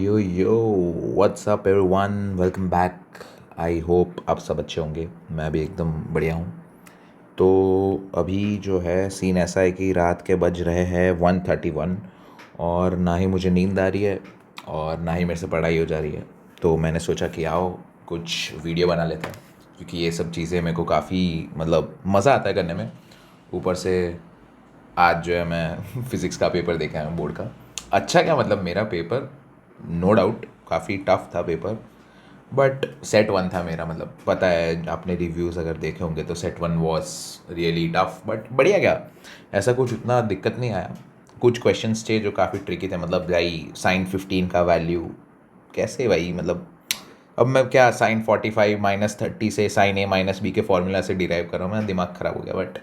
Yo what's up everyone, welcome back. I hope आप सब अच्छे होंगे। मैं भी एकदम बढ़िया हूँ। तो अभी जो है सीन ऐसा है कि रात के बज रहे हैं 1:31 और ना ही मुझे नींद आ रही है और ना ही मेरे से पढ़ाई हो जा रही है। तो मैंने सोचा कि आओ कुछ वीडियो बना लेते हैं, क्योंकि ये सब चीज़ें मेरे को काफ़ी मतलब मज़ा आता है करने में। ऊपर से आज जो है मैं फिज़िक्स का पेपर देखा है बोर्ड का। अच्छा क्या मतलब मेरा पेपर नो डाउट काफ़ी टफ था पेपर, बट सेट वन था मेरा। मतलब पता है आपने रिव्यूज़ अगर देखे होंगे तो set one was really tough, but बढ़िया गया। ऐसा कुछ उतना दिक्कत नहीं आया। कुछ क्वेश्चंस थे जो काफ़ी ट्रिकी थे। मतलब भाई sin 15 का वैल्यू कैसे भाई, मतलब अब मैं क्या sin 45 - 30 से sin a - b के फॉर्मूला से डिराइव कर रहा हूँ। मेरा दिमाग ख़राब हो गया। बट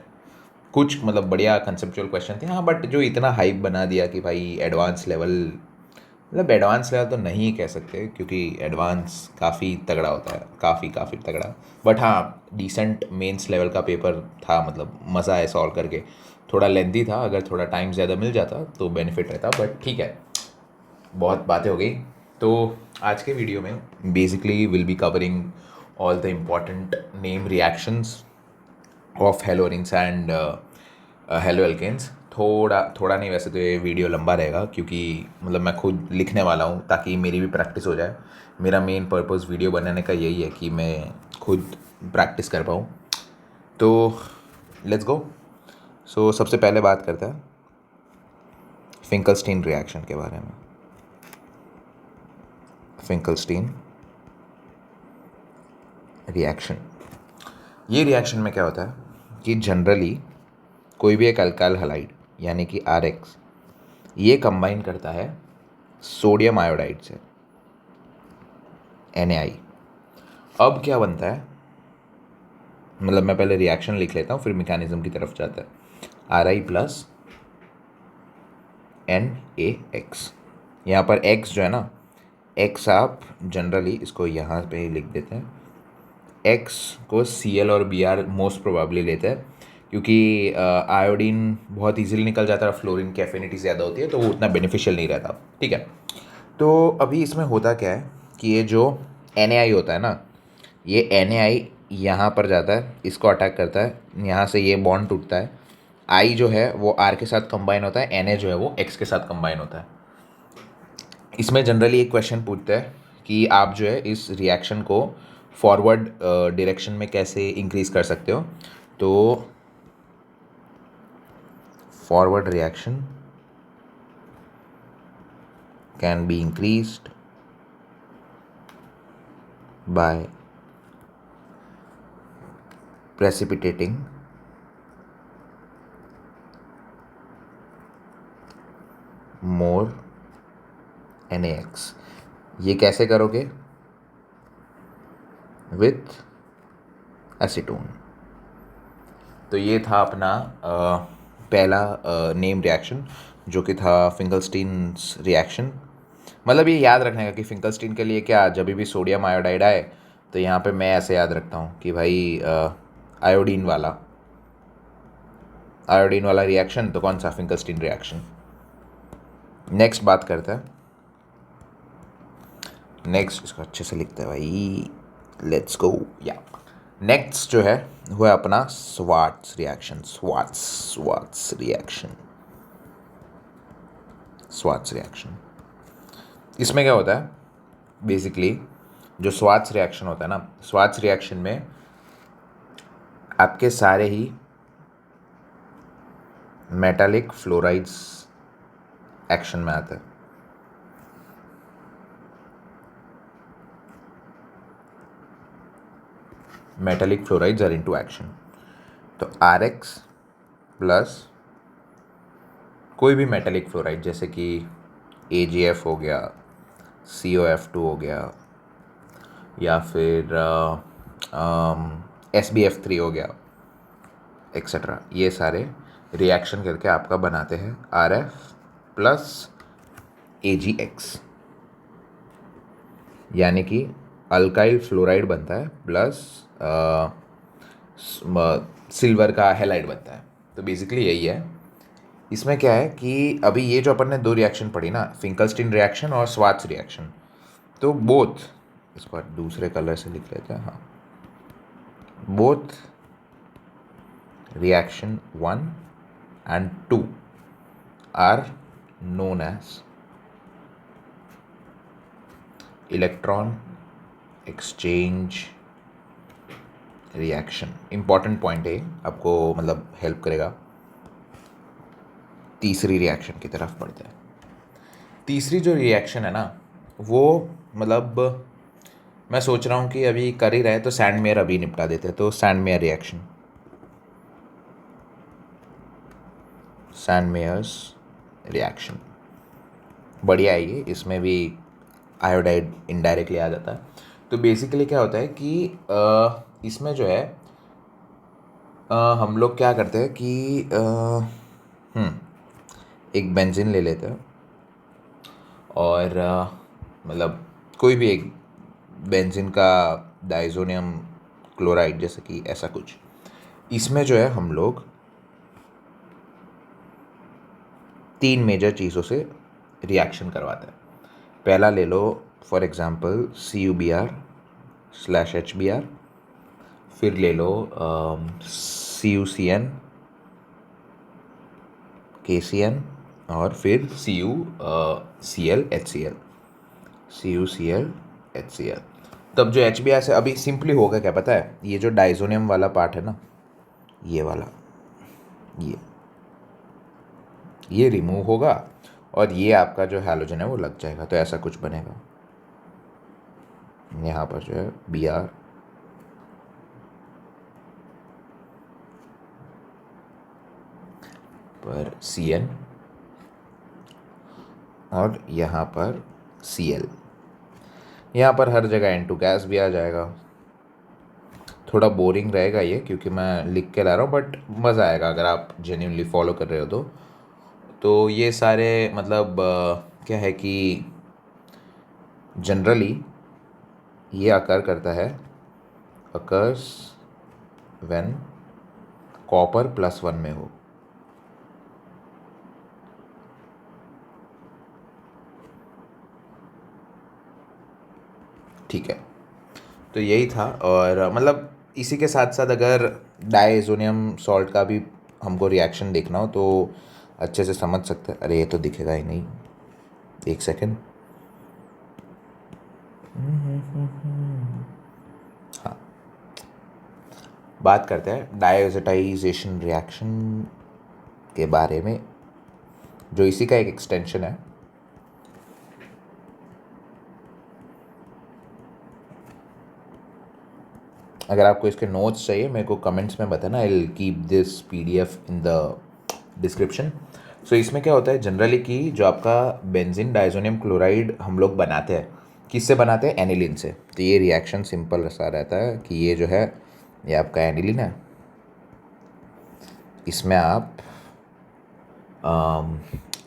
कुछ मतलब बढ़िया कंसेप्चुअल क्वेश्चन थे हाँ। बट जो इतना हाइप बना दिया कि भाई एडवांस लेवल, मतलब एडवांस लेवल तो नहीं कह सकते क्योंकि एडवांस काफ़ी तगड़ा होता है, काफ़ी काफ़ी तगड़ा। बट हाँ, डिसेंट मेंस लेवल का पेपर था। मतलब मज़ा आया सॉल्व करके। थोड़ा लेंथी था, अगर थोड़ा टाइम ज़्यादा मिल जाता तो बेनिफिट रहता, बट ठीक है। बहुत बातें हो गई। तो आज के वीडियो में basically will be covering all the important name reactions of haloarenes and haloalkanes. थोड़ा थोड़ा नहीं, वैसे तो ये वीडियो लंबा रहेगा क्योंकि मतलब मैं खुद लिखने वाला हूँ ताकि मेरी भी प्रैक्टिस हो जाए। मेरा मेन पर्पस वीडियो बनाने का यही है कि मैं खुद प्रैक्टिस कर पाऊँ। तो लेट्स गो। सो सबसे पहले बात करते हैं फिंकलस्टीन रिएक्शन के बारे में। फिंकलस्टीन रिएक्शन, ये रिएक्शन में क्या होता है कि जनरली कोई भी एक अल्काइल हैलाइड यानी कि RX ये कंबाइन करता है सोडियम आयोडाइड से Na। अब क्या बनता है, मतलब मैं पहले रिएक्शन लिख लेता हूँ फिर मैकेनिज्म की तरफ जाता है। Ri plus NaX। यहाँ पर X जो है ना, X आप जनरली इसको यहाँ पे ही लिख देते हैं। X को Cl और Br मोस्ट प्रोबेबली लेते हैं क्योंकि आयोडीन बहुत इजीली निकल जाता है, फ्लोरीन की एफिनिटी ज़्यादा होती है तो वो उतना बेनिफिशियल नहीं रहता। ठीक है। तो अभी इसमें होता क्या है कि ये जो Na होता है ना, ये Na यहाँ पर जाता है, इसको अटैक करता है, यहाँ से ये बॉन्ड टूटता है। I जो है वो R के साथ कंबाइन होता है, Na जो है वो X के साथ कंबाइन होता है। इसमें जनरली एक क्वेश्चन पूछते हैं कि आप जो है इस रिएक्शन को फॉरवर्ड डायरेक्शन में कैसे इंक्रीज कर सकते हो। तो forward reaction can be increased by precipitating more NaX। ये कैसे करोगे? With acetone. तो ये था अपना पहला नेम रिएक्शन जो कि था फिंकलस्टीन्स रिएक्शन। मतलब ये याद रखने का कि फिंकलस्टीन के लिए क्या, जब भी सोडियम आयोडाइड आए तो यहाँ पे मैं ऐसे याद रखता हूँ कि भाई आयोडीन वाला रिएक्शन तो कौन सा, फिंकलस्टीन रिएक्शन। नेक्स्ट बात करते हैं, नेक्स्ट इसको अच्छे से लिखते हैं भाई, लेट्स गो। या नेक्स्ट जो है वो है अपना स्वार्ट्स रिएक्शन। स्वार्ट्स रिएक्शन इसमें क्या होता है बेसिकली, जो स्वार्ट्स रिएक्शन होता है ना, स्वार्ट्स रिएक्शन में आपके सारे ही मेटालिक फ्लोराइड्स एक्शन में आते हैं। Metallic fluorides are into action. तो RX प्लस कोई भी मेटालिक फ्लोराइड जैसे कि AgF हो गया, COF2 हो गया, या फिर SbF3 हो गया, एक्सेट्रा, ये सारे रिएक्शन करके आपका बनाते हैं RF प्लस AgX, यानी कि अल्काइल फ्लोराइड बनता है प्लस सिल्वर का हैलाइड बनता है। तो बेसिकली यही है। इसमें क्या है कि अभी ये जो अपन ने दो रिएक्शन पढ़ी ना, फिंकलस्टीन रिएक्शन और स्वार्ट्ज रिएक्शन, तो बोथ, इसको दूसरे कलर से लिख लेते हैं, हाँ, both reaction 1 and 2 are known as electron exchange reaction. Important point है, आपको मतलब हेल्प करेगा। तीसरी रिएक्शन की तरफ बढ़ते हैं। तीसरी जो रिएक्शन है ना, वो मतलब मैं सोच रहा हूँ कि अभी कर ही रहे तो सैंडमेयर अभी निपटा देते हैं। तो सैंडमेयर रिएक्शन, सैंडमेयर्स रिएक्शन बढ़िया है ये, इसमें भी आयोडाइड इनडायरेक्टली आ जाता है। तो बेसिकली क्या होता है कि इसमें जो है हम लोग क्या करते हैं कि एक बेंजीन ले लेते हैं और मतलब कोई भी एक बेंजीन का डाइजोनियम क्लोराइड, जैसे कि ऐसा कुछ, इसमें जो है हम लोग तीन मेजर चीज़ों से रिएक्शन करवाते हैं। पहला ले लो फॉर एग्जांपल CuBr/HBr, फिर ले लो CuCN, KCN, और फिर CuCl/HCl, CuCl/HCl। तब जो HBr से अभी सिंपली होगा क्या पता है, ये जो डाइजोनियम वाला पार्ट है ना, ये वाला, ये रिमूव होगा और ये आपका जो हैलोजन है वो लग जाएगा। तो ऐसा कुछ बनेगा, यहाँ पर जो है Br पर Cn और यहाँ पर Cl। यहाँ पर हर जगह N2 गैस भी आ जाएगा। थोड़ा बोरिंग रहेगा ये, क्योंकि मैं लिख के ला रहा हूँ, बट मज़ा आएगा अगर आप जेन्युइनली फॉलो कर रहे हो तो ये सारे मतलब क्या है कि जनरली ये अकर करता है, अकर्स व्हेन कॉपर +1 में हो। ठीक है, तो यही था। और मतलब इसी के साथ साथ अगर डाइज़ोनियम सॉल्ट का भी हमको रिएक्शन देखना हो तो अच्छे से समझ सकते हैं। अरे ये तो दिखेगा ही नहीं, एक सेकेंड। हाँ, बात करते हैं डायज़ोटाइजेशन रिएक्शन के बारे में, जो इसी का एक एक्सटेंशन है। अगर आपको इसके नोट्स चाहिए मेरे को कमेंट्स में बताना, I will keep this PDF in the description. So इसमें क्या होता है जनरली कि जो आपका बेंजीन डाइजोनियम क्लोराइड हम लोग बनाते हैं, किससे बनाते हैं, एनिलीन से। तो ये रिएक्शन सिंपल सा रहता है कि ये जो है ये आपका एनिलीन है, इसमें आप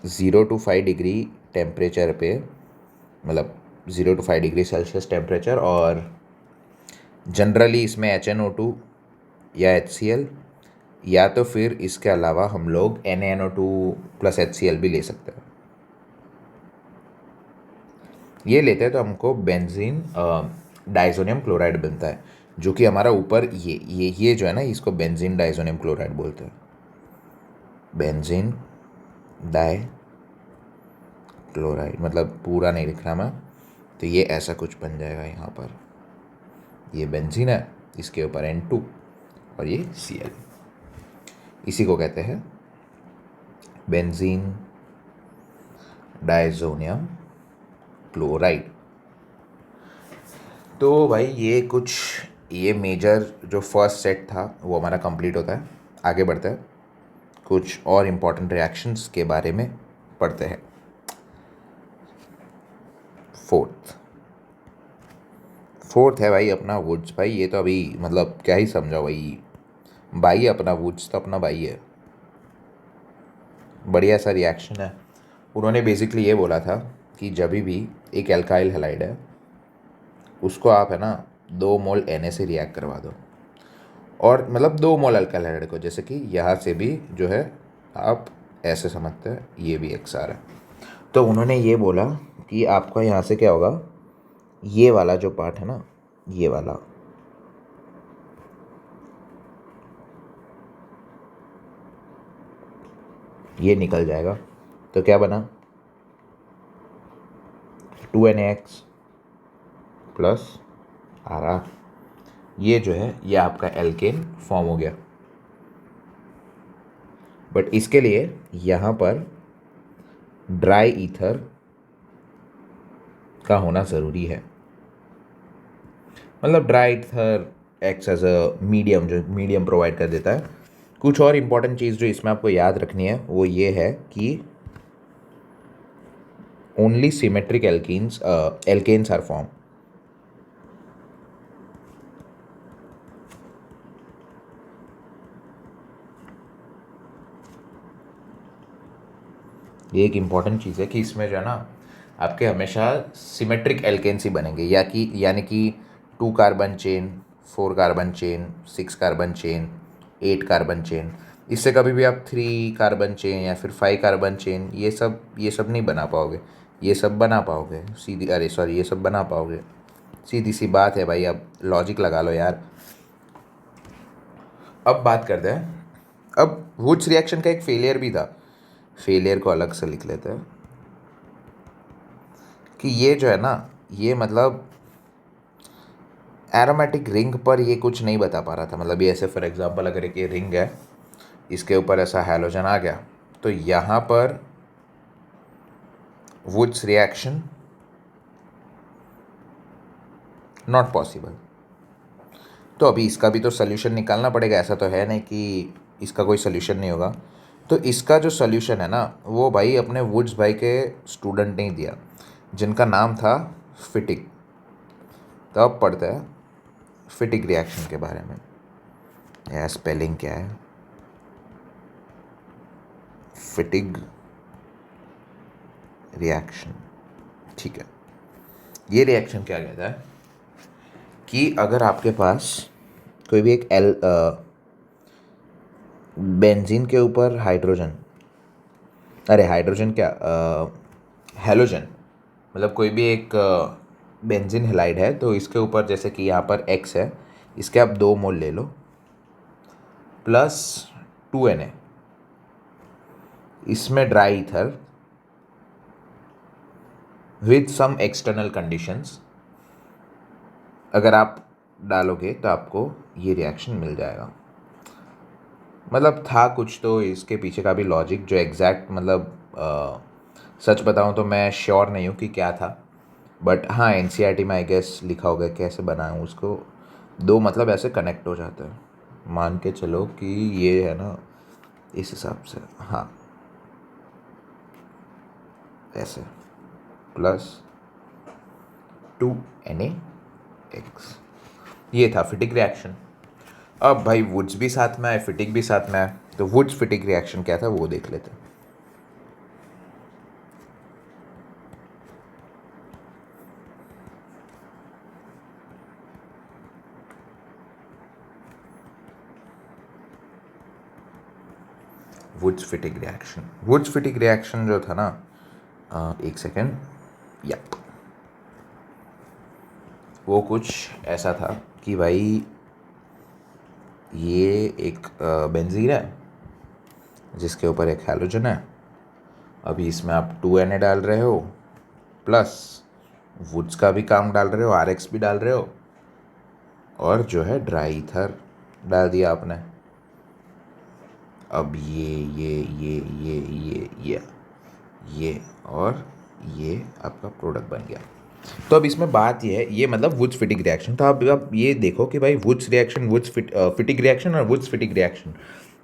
0 to 5 डिग्री टेम्परेचर पे, मतलब 0 to 5 डिग्री सेल्सियस टेम्परेचर, और जनरली इसमें HNO2 या HCl, या तो फिर इसके अलावा हम लोग NaNO2+HCl भी ले सकते हैं। ये लेते हैं तो हमको बेंजीन डाइजोनियम क्लोराइड बनता है, जो कि हमारा ऊपर ये जो है ना, इसको बेंजीन डाइजोनियम क्लोराइड बोलते हैं। बेंजीन डाई क्लोराइड, मतलब पूरा नहीं लिख रहा मैं, तो ये ऐसा कुछ बन जाएगा। यहाँ पर ये बेंजीन है, इसके ऊपर N2 और ये Cl, इसी को कहते हैं बेंजीन डाइजोनियम क्लोराइड। तो भाई ये मेजर जो फर्स्ट सेट था वो हमारा कंप्लीट होता है। आगे बढ़ते हैं, कुछ और इम्पोर्टेंट रिएक्शंस के बारे में पढ़ते हैं। फोर्थ है भाई अपना वुड्स। भाई ये तो अभी मतलब क्या ही समझाओ भाई है अपना वुड्स, तो अपना भाई है, बढ़िया सा रिएक्शन है। उन्होंने बेसिकली ये बोला था कि जब भी एक एल्काइल हैलाइड है उसको आप है ना 2 मोल Na से रिएक्ट करवा दो, और मतलब 2 मोल अल्काइल हैलाइड को, जैसे कि यहाँ से भी जो है आप ऐसे समझते हैं, ये भी एक्स आ रहा है। तो उन्होंने ये बोला कि आपका यहाँ से क्या होगा, ये वाला जो पार्ट है ना, ये वाला, ये निकल जाएगा। तो क्या बना, 2NX प्लस RR, ये जो है ये आपका एल्केन फॉर्म हो गया। बट इसके लिए यहाँ पर ड्राई ईथर का होना ज़रूरी है। मतलब dry ether acts as a medium, जो मीडियम प्रोवाइड कर देता है। कुछ और इम्पॉर्टेंट चीज़ जो इसमें आपको याद रखनी है वो ये है कि only symmetric alkanes are form. ये एक इम्पॉर्टेंट चीज़ है कि इसमें जो है ना आपके हमेशा सिमेट्रिक एल्केन्स ही बनेंगे, यानी कि 2 carbon chain, 4 carbon chain, 6 carbon chain, 8 carbon chain. इससे कभी भी आप 3 कार्बन चेन या फिर 5 कार्बन चेन ये सब नहीं बना पाओगे। ये सब बना पाओगे सीधी, अरे सॉरी, ये सब बना पाओगे, सीधी सी बात है भाई। अब लॉजिक लगा लो यार। अब बात करते हैं, अब वुड्स रिएक्शन का एक फेलियर भी था। फेलियर को अलग से लिख लेते हैं कि ये जो है ना, ये मतलब एरोमेटिक रिंग पर ये कुछ नहीं बता पा रहा था। मतलब ये ऐसे फॉर एग्जांपल अगर एक ये रिंग है, इसके ऊपर ऐसा हैलोजन आ गया, तो यहाँ पर वुड्स रिएक्शन नॉट पॉसिबल। तो अभी इसका भी तो सोल्यूशन निकालना पड़ेगा। ऐसा तो है नहीं कि इसका कोई सोल्यूशन नहीं होगा। तो इसका जो सोल्यूशन है ना, वो भाई अपने वुड्स भाई के स्टूडेंट ने दिया, जिनका नाम था फिटिग। तो अब पढ़ते हैं फिटिग रिएक्शन के बारे में। यार स्पेलिंग क्या है, फिटिग रिएक्शन, ठीक है। ये रिएक्शन क्या कहता है कि अगर आपके पास कोई भी एक बेंजीन के ऊपर हाइड्रोजन, अरे हाइड्रोजन क्या, हैलोजन, मतलब कोई भी एक बेंजीन हेलाइड है, तो इसके ऊपर जैसे कि यहाँ पर X है, इसके आप 2 मोल ले लो प्लस 2Na, इसमें dry ether with some external conditions अगर आप डालोगे तो आपको ये रिएक्शन मिल जाएगा। मतलब था कुछ तो इसके पीछे का भी लॉजिक, जो एग्जैक्ट मतलब सच बताऊं तो मैं श्योर नहीं हूँ कि क्या था। बट हाँ, NCERT में आई गेस लिखा होगा कैसे बनाऊँ उसको। 2 मतलब ऐसे कनेक्ट हो जाता है, मान के चलो कि ये है ना, इस हिसाब से, हाँ ऐसे, प्लस 2NaX, ये था फिटिक रिएक्शन। अब भाई वुड्स भी साथ में आए, फिटिक भी साथ में आए, तो वुड्स फिटिक रिएक्शन क्या था वो देख लेते हैं। वुड्स फिटिक रिएक्शन जो था ना, एक सेकेंड, यप, वो कुछ ऐसा था कि भाई ये एक बेंजीन है जिसके ऊपर एक हैलोजन है। अभी इसमें आप 2Na डाल रहे हो, प्लस वुड्स का भी काम डाल रहे हो, RX भी डाल रहे हो, और जो है ड्राई ईथर डाल दिया आपने। अब ये और ये आपका प्रोडक्ट बन गया। तो अब इसमें बात ये है, ये मतलब वुड्स फिटिक रिएक्शन। तो अब ये देखो कि भाई वुड्स रिएक्शन, फिटिक रिएक्शन और वुड्स फिटिक रिएक्शन,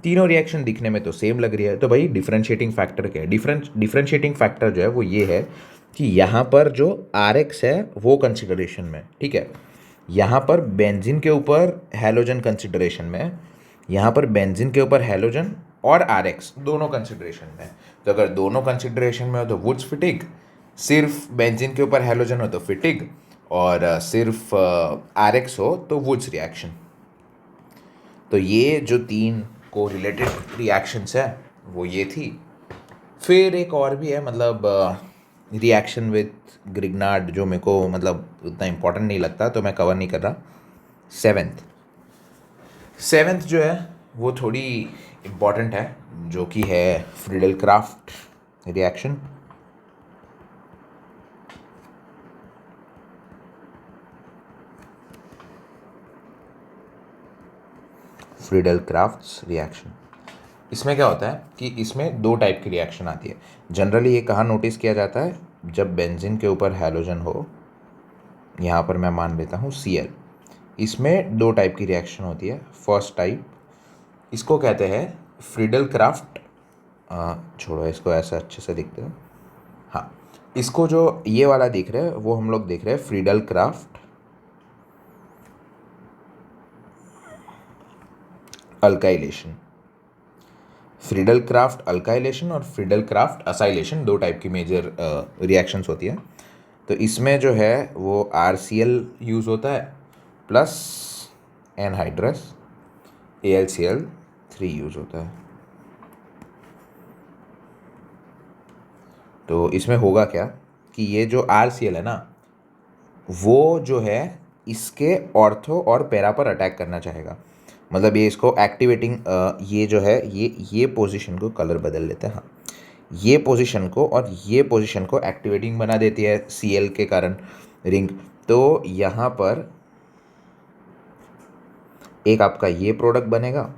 तीनों रिएक्शन दिखने में तो सेम लग रही है। तो भाई डिफरेंशिएटिंग फैक्टर क्या है? डिफरेंशिएटिंग फैक्टर जो है वो ये है कि यहाँ पर जो RX है वो कंसिडरेशन में, ठीक है। यहाँ पर बेंजीन के ऊपर हैलोजन कंसिडरेशन में, यहाँ पर बेंजीन के ऊपर हैलोजन और RX दोनों कंसिडरेशन में। तो अगर दोनों कंसिडरेशन में हो तो वुड्स फिटिग, सिर्फ बेंजीन के ऊपर हैलोजन हो तो फिटिग, और सिर्फ RX हो तो वुड्स रिएक्शन। तो ये जो 3 को रिलेटेड रिएक्शंस है वो ये थी। फिर एक और भी है, मतलब रिएक्शन विथ ग्रिग्नार्ड, जो मेरे को मतलब उतना इम्पोर्टेंट नहीं लगता, तो मैं कवर नहीं कर रहा। सेवेंथ सेवेंथ जो है वो थोड़ी इम्पॉर्टेंट है, जो कि है Friedel craft reaction. Friedel crafts reaction, इसमें क्या होता है कि इसमें दो टाइप की रिएक्शन आती है। जनरली ये कहाँ नोटिस किया जाता है, जब बेंजीन के ऊपर हैलोजन हो, यहाँ पर मैं मान लेता हूँ Cl। इसमें दो टाइप की रिएक्शन होती है। फर्स्ट टाइप, इसको कहते हैं फ्रीडल क्राफ्ट, छोड़ो इसको, ऐसा अच्छे से दिखते हो। हाँ, इसको जो ये वाला दिख रहा है वो हम लोग देख रहे हैं Friedel craft alkylation. Friedel craft alkylation और फ्रीडल क्राफ्ट असाइलेशन दो टाइप की मेजर रिएक्शंस होती है। तो इसमें जो है वो RCl यूज़ होता है प्लस एनहाइड्रस AlCl3 यूज़ होता है। तो इसमें होगा क्या कि ये जो RCl है ना, वो जो है इसके ऑर्थो और पैरा पर अटैक करना चाहेगा। मतलब ये इसको एक्टिवेटिंग, ये जो है ये पोजीशन को कलर बदल लेते हैं। हाँ, ये पोजीशन को और ये पोजीशन को एक्टिवेटिंग बना देती है Cl के कारण रिंग। तो यहाँ पर एक आपका ये प्रोडक्ट बनेगा,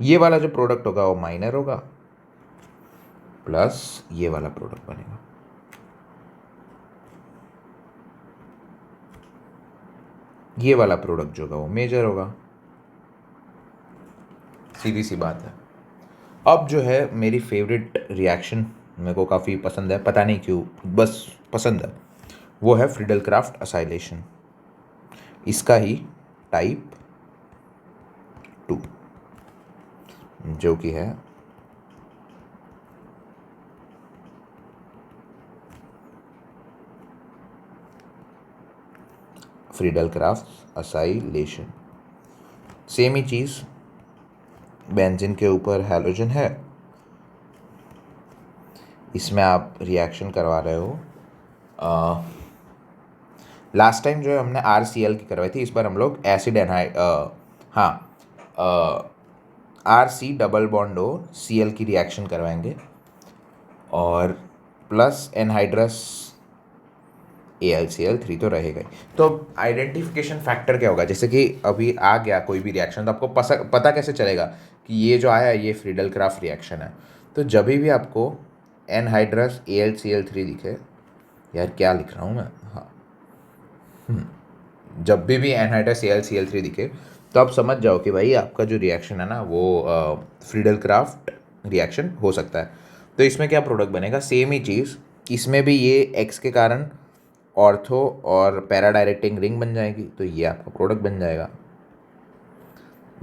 ये वाला जो प्रोडक्ट होगा वो माइनर होगा, प्लस ये वाला प्रोडक्ट बनेगा। ये वाला प्रोडक्ट जो होगा वो मेजर होगा। सीधी सी बात है। अब जो है मेरी फेवरेट रिएक्शन, मेरे को काफ़ी पसंद है, पता नहीं क्यों, बस पसंद है, वो है फ्रीडल क्राफ्ट असाइलेशन। इसका ही टाइप 2, जो कि है फ्रीडल क्राफ्ट असाइलेशन। सेम ही चीज़, बेंजीन के ऊपर हैलोजन है, इसमें आप रिएक्शन करवा रहे हो। लास्ट टाइम जो है हमने RCl की करवाई थी, इस बार हम लोग एसिड एनहाइड, हाँ, RC डबल बॉन्ड Cl की रिएक्शन करवाएंगे और प्लस एनहाइड्रस AlCl3 तो रहेगा ही। तो अब आइडेंटिफिकेशन फैक्टर क्या होगा, जैसे कि अभी आ गया कोई भी रिएक्शन, तो आपको पता कैसे चलेगा कि ये जो आया ये फ्रीडल क्राफ्ट रिएक्शन है। तो जब भी आपको एनहाइड्रस AlCl3 दिखे, यार क्या लिख रहा हूँ मैं, हाँ, जब भी एनहाइड्रस AlCl3 दिखे, तो आप समझ जाओ कि भाई आपका जो रिएक्शन है ना वो फ्रीडल क्राफ्ट रिएक्शन हो सकता है। तो इसमें क्या प्रोडक्ट बनेगा, सेम ही चीज़, इसमें भी ये X के कारण ऑर्थो और पैरा डायरेक्टिंग रिंग बन जाएगी, तो ये आपका प्रोडक्ट बन जाएगा।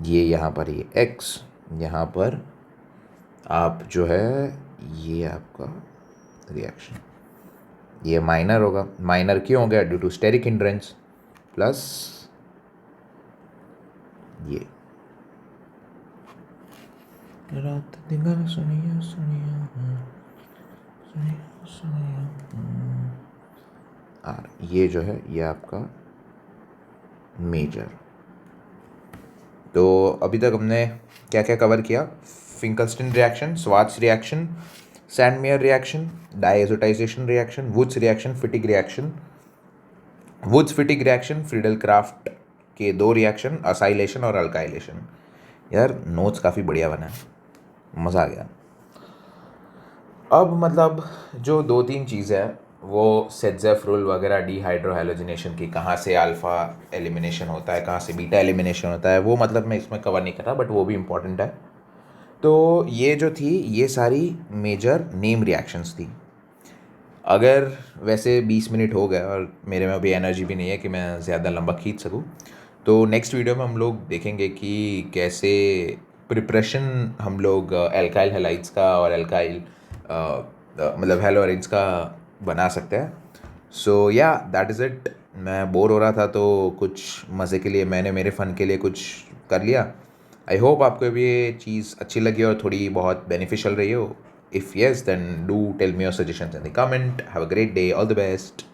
ये यहाँ पर ये X, यहाँ पर आप जो है ये आपका रिएक्शन, ये माइनर होगा। माइनर क्यों हो गया, due to steric hindrance, plus ये रात दिन गाना सुनिया सुनिया सुनिया सुनिया, और ये जो है ये आपका मेजर। तो अभी तक हमने क्या क्या कवर किया, Finkelstein reaction, Swarts reaction, Sandmeyer reaction, diazotization reaction, Wurtz reaction, Fittig reaction. Wurtz Fittig reaction Friedel Crafts के दो रिएक्शन, असाइलेशन और अल्काइलेशन। यार नोट्स काफ़ी बढ़िया बना है, मज़ा आ गया। अब मतलब जो दो तीन चीज़ें हैं वो सेट्ज़ेफ रूल वगैरह, डीहाइड्रोहैलोजिनेशन की, कहाँ से अल्फ़ा एलिमिनेशन होता है, कहाँ से बीटा एलिमिनेशन होता है, वो मतलब मैं इसमें कवर नहीं कर रहा, बट वो भी इम्पोर्टेंट है। तो ये जो थी ये सारी मेजर नेम रिएक्शंस थी। अगर वैसे 20 मिनट हो गए और मेरे में अभी एनर्जी भी नहीं है कि मैं ज़्यादा लंबा खींच सकूँ, तो नेक्स्ट वीडियो में हम लोग देखेंगे कि कैसे प्रिपरेशन हम लोग एल्काइल हैलाइड्स का और एल्काइल मतलब हैलोअरेंस का बना सकते हैं। सो या दैट इज़ इट। मैं बोर हो रहा था तो कुछ मज़े के लिए मैंने मेरे फ़न के लिए कुछ कर लिया। आई होप आपको भी ये चीज़ अच्छी लगी और थोड़ी बहुत बेनिफिशियल रही हो। If yes, then do tell me your suggestions in the comment. Have a great day. All the best.